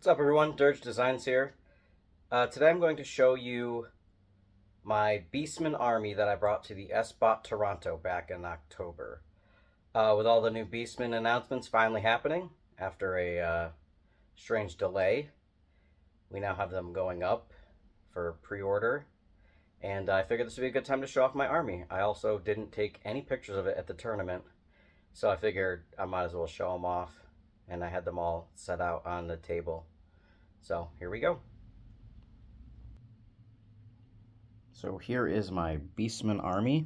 What's up everyone, Dirge Designs here. Today I'm going to show you my Beastmen army that I brought to the SBOT Toronto back in October. With all the new Beastmen announcements finally happening after a strange delay, we now have them going up for pre-order, and I figured this would be a good time to show off my army. I also didn't take any pictures of it at the tournament, so I figured I might as well show them off, and I had them all set out on the table. So here we go. So here is my Beastmen army.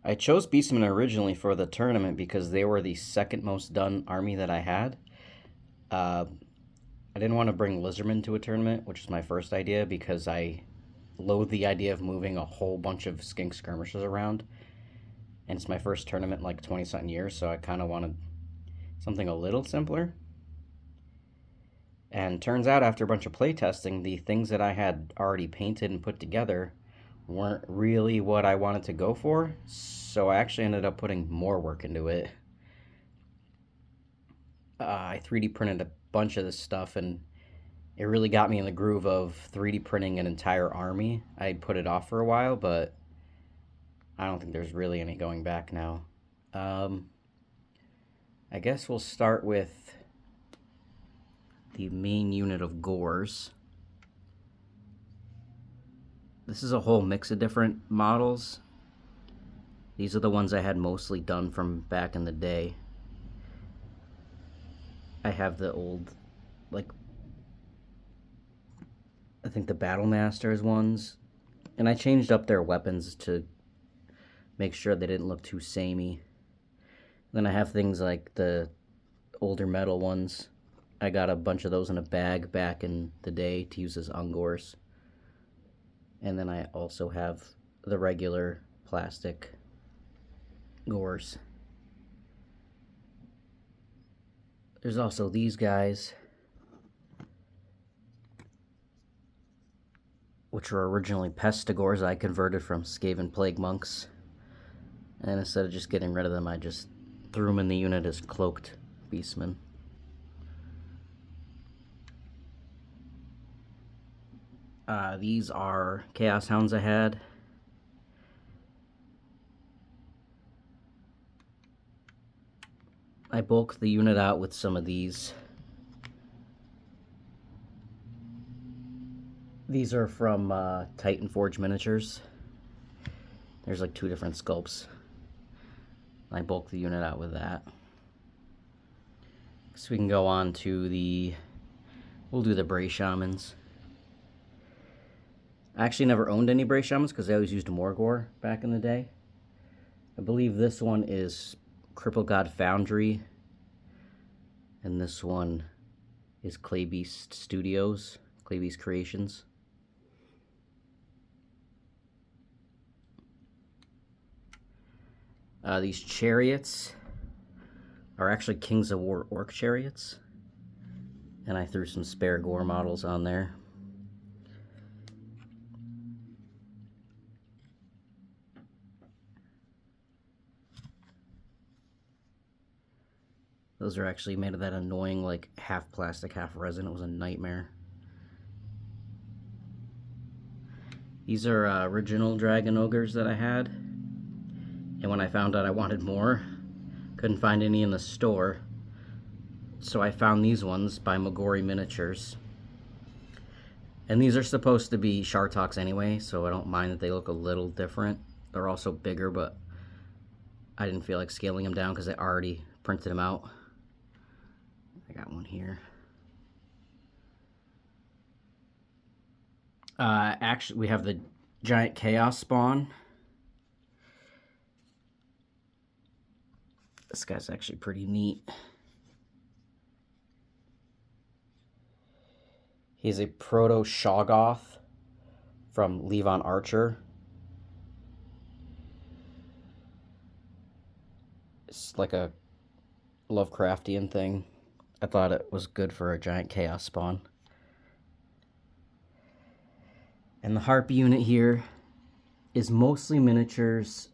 I chose Beastmen originally for the tournament because they were the second most done army that I had. I didn't want to bring Lizardmen to a tournament, which is my first idea, because I loathe the idea of moving a whole bunch of skink skirmishers around. And it's my first tournament in like 20-something years, so I kind of wanted something a little simpler. And turns out after a bunch of playtesting, the things that I had already painted and put together weren't really what I wanted to go for, so I actually ended up putting more work into it. I 3D printed a bunch of this stuff, and it really got me in the groove of 3D printing an entire army. I put it off for a while, but I don't think there's really any going back now. I guess we'll start with the main unit of Gores. This is a whole mix of different models. These are the ones I had mostly done from back in the day. I have the old, like, I think the Battle Masters ones, and I changed up their weapons to make sure they didn't look too samey. Then I have things like the older metal ones. I got a bunch of those in a bag back in the day to use as Ungors. And then I also have the regular plastic Gores. There's also these guys, which were originally Pestigores I converted from Skaven Plague Monks. And instead of just getting rid of them, I just threw them in the unit as cloaked Beastmen. These are Chaos Hounds I had. I bulked the unit out with some of these. These are from Titan Forge Miniatures. There's like 2 different sculpts. I bulked the unit out with that. So we can go on to we'll do the Bray Shamans. I actually never owned any Bray Shamans because I always used Gore back in the day. I believe this one is Cripple God Foundry, and this one is Claybeast Studios, Claybeast Creations. These Chariots are actually Kings of War Orc Chariots, and I threw some spare Gore models on there. Those are actually made of that annoying, like, half plastic, half resin. It was a nightmare. These are original Dragon Ogres that I had. And when I found out I wanted more, couldn't find any in the store. So I found these ones by Magori Miniatures. And these are supposed to be Shartox anyway, so I don't mind that they look a little different. They're also bigger, but I didn't feel like scaling them down because I already printed them out. I got one here. Actually, we have the giant chaos spawn. This guy's actually pretty neat. He's a proto Shoggoth from Levon Archer. It's like a Lovecraftian thing. I thought it was good for a giant chaos spawn. And the harpy unit here is mostly miniatures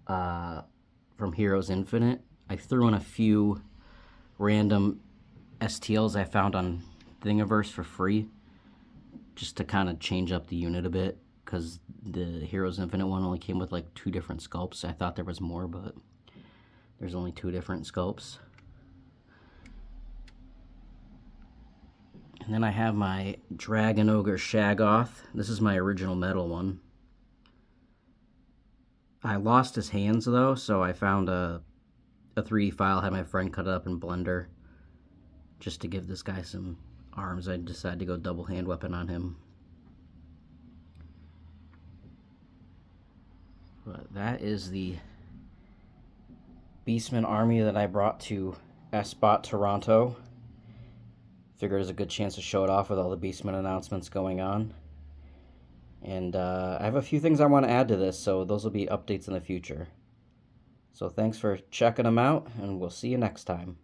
from Heroes Infinite. I threw in a few random STLs I found on Thingiverse for free, just to kind of change up the unit a bit, because the Heroes Infinite one only came with like 2 different sculpts. I thought there was more, but there's only 2 different sculpts. And then I have my Dragon Ogre Shaggoth. This is my original metal one. I lost his hands though, so I found a 3D file, had my friend cut it up in Blender just to give this guy some arms. I decided to go double hand weapon on him. But that is the Beastmen army that I brought to SBOT Toronto. Figured there's a good chance to show it off with all the Beastmen announcements going on. And I have a few things I want to add to this, so those will be updates in the future. So thanks for checking them out, and we'll see you next time.